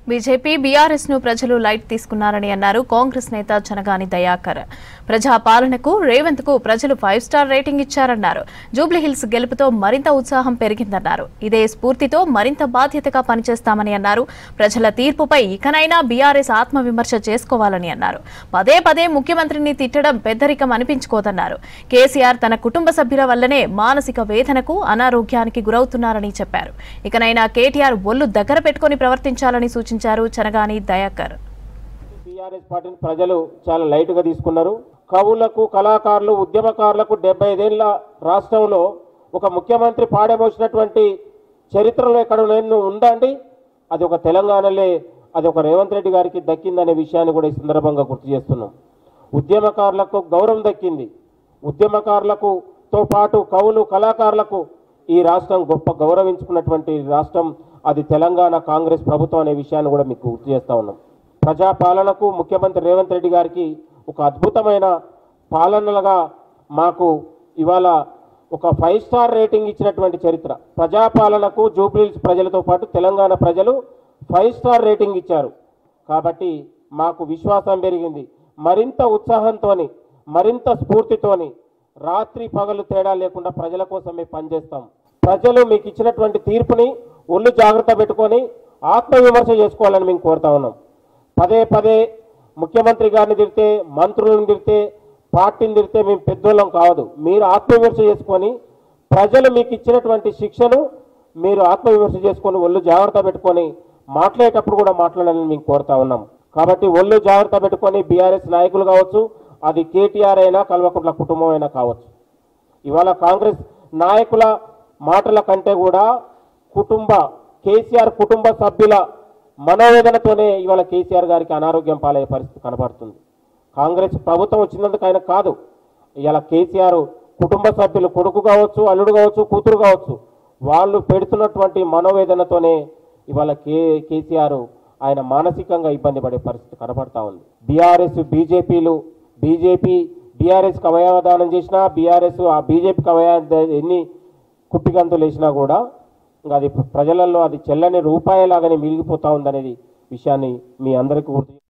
BJP BRS ను ప్రజలు light తీసుకున్నారని అన్నారు కాంగ్రెస్ నేత చనగాని దయాకర్. ప్రజా పాలనకు రేవంత్ కు ప్రజలు 5 స్టార్ రేటింగ్ ఇచ్చారన్నారు. జూబ్లీహిల్స్ గెలుపుతో మరింత ఉత్సాహం పెరిగిందన్నారు. ఇదే స్ఫూర్తితో మరింత బాధ్యతగా పనిచేస్తామని అన్నారు. ప్రజల తీర్పుపై ఇకనైనా బీఆర్ఎస్ ఆత్మవిమర్శ చేసుకోవాలని అన్నారు. పదే పదే ముఖ్యమంత్రిని తిట్టడం పెద్దరికం అనిపించుకోదన్నారు. కేసీఆర్ తన కుటుంబ సభ్యుల వల్లనే మానసిక వేదనకు అనారోగ్యానికి గురవుతున్నారని చెప్పారు. ఇకనైనా కేటీఆర్ ఒళ్ళు దగ్గర పెట్టుకుని ప్రవర్తించాలని సూచించారు చనగాని దయాకర్. బీఆర్ఎస్ పార్టీని ప్రజలు చాలా లైట్ గా తీసుకున్నారు. కవులకు, కళాకారులు, ఉద్యమకారులకు 75 ఏళ్ల రాష్ట్రంలో ఒక ముఖ్యమంత్రి పాడమోసినటువంటి చరిత్రలో ఎక్కడ ఉందండి. అది ఒక తెలంగాణలో, అది ఒక రేవంత్ రెడ్డి గారికి దక్కిందనే విషయాన్ని కూడా ఈ సందర్భంగా గుర్తు చేస్తున్నాం. ఉద్యమకారులకు గౌరవం దక్కింది. ఉద్యమకారులకు తో పాటు కవులు, కళాకారులకు ఈ రాష్ట్రం గొప్ప గౌరవించుకున్నటువంటి రాష్ట్రం అది తెలంగాణ కాంగ్రెస్ ప్రభుత్వం అనే విషయాన్ని కూడా మీకు గుర్తు చేస్తా ఉన్నాం. ప్రజాపాలనకు ముఖ్యమంత్రి రేవంత్ రెడ్డి గారికి ఒక అద్భుతమైన పాలనలుగా మాకు ఇవాళ ఒక 5 స్టార్ రేటింగ్ ఇచ్చినటువంటి చరిత్ర. ప్రజాపాలనకు జూబ్లీహిల్స్ ప్రజలతో పాటు తెలంగాణ ప్రజలు 5 స్టార్ రేటింగ్ ఇచ్చారు. కాబట్టి మాకు విశ్వాసం పెరిగింది. మరింత ఉత్సాహంతోని, మరింత స్ఫూర్తితోని రాత్రి పగలు తేడా లేకుండా ప్రజల కోసమే పనిచేస్తాం. ప్రజలు మీకు ఇచ్చినటువంటి తీర్పుని ఒళ్ళు జాగ్రత్త పెట్టుకొని ఆత్మవిమర్శ చేసుకోవాలని మేము కోరుతా ఉన్నాం. పదే పదే ముఖ్యమంత్రి గారిని తిడితే, మంత్రులను తిడితే, పార్టీని తిడితే మేము పెద్దోళ్ళం కావద్దు. మీరు ఆత్మవిమర్శ చేసుకొని ప్రజలు మీకు ఇచ్చినటువంటి శిక్షను మీరు ఆత్మవిమర్శ చేసుకొని ఒళ్ళు జాగ్రత్త పెట్టుకొని మాట్లాడేటప్పుడు కూడా మాట్లాడాలని మేము కోరుతా ఉన్నాం. కాబట్టి ఒళ్ళు జాగ్రత్త పెట్టుకొని బీఆర్ఎస్ నాయకులు కావచ్చు, అది కేటీఆర్ అయినా, కల్వకుంట్ల కుటుంబం అయినా కావచ్చు. ఇవాళ కాంగ్రెస్ నాయకుల మాటల కంటే కూడా కేసీఆర్ కుటుంబ సభ్యుల మనోవేదనతోనే ఇవాళ కేసీఆర్ గారికి అనారోగ్యం పాలయ్యే పరిస్థితి కనబడుతుంది. కాంగ్రెస్ ప్రభుత్వం వచ్చినందుకు ఆయన కాదు, ఇవాళ కేసీఆర్ కుటుంబ సభ్యులు, కొడుకు కావచ్చు, అల్లుడు కావచ్చు, కూతురు కావచ్చు, వాళ్ళు పెడుతున్నటువంటి మనోవేదనతోనే ఇవాళ కేసీఆర్ ఆయన మానసికంగా ఇబ్బంది పడే పరిస్థితి కనబడతా ఉంది. బీఆర్ఎస్, బీజేపీ బీఆర్ఎస్కి అవయవదానం చేసినా, బీఆర్ఎస్ ఆ బీజేపీకి ఎన్ని కుప్పిగంతులు వేసినా కూడా ఇంకా అది ప్రజలలో అది చెల్లని రూపాయలాగానే మిగిలిపోతా ఉందనేది విషయాన్ని మీ అందరికీ గుర్తు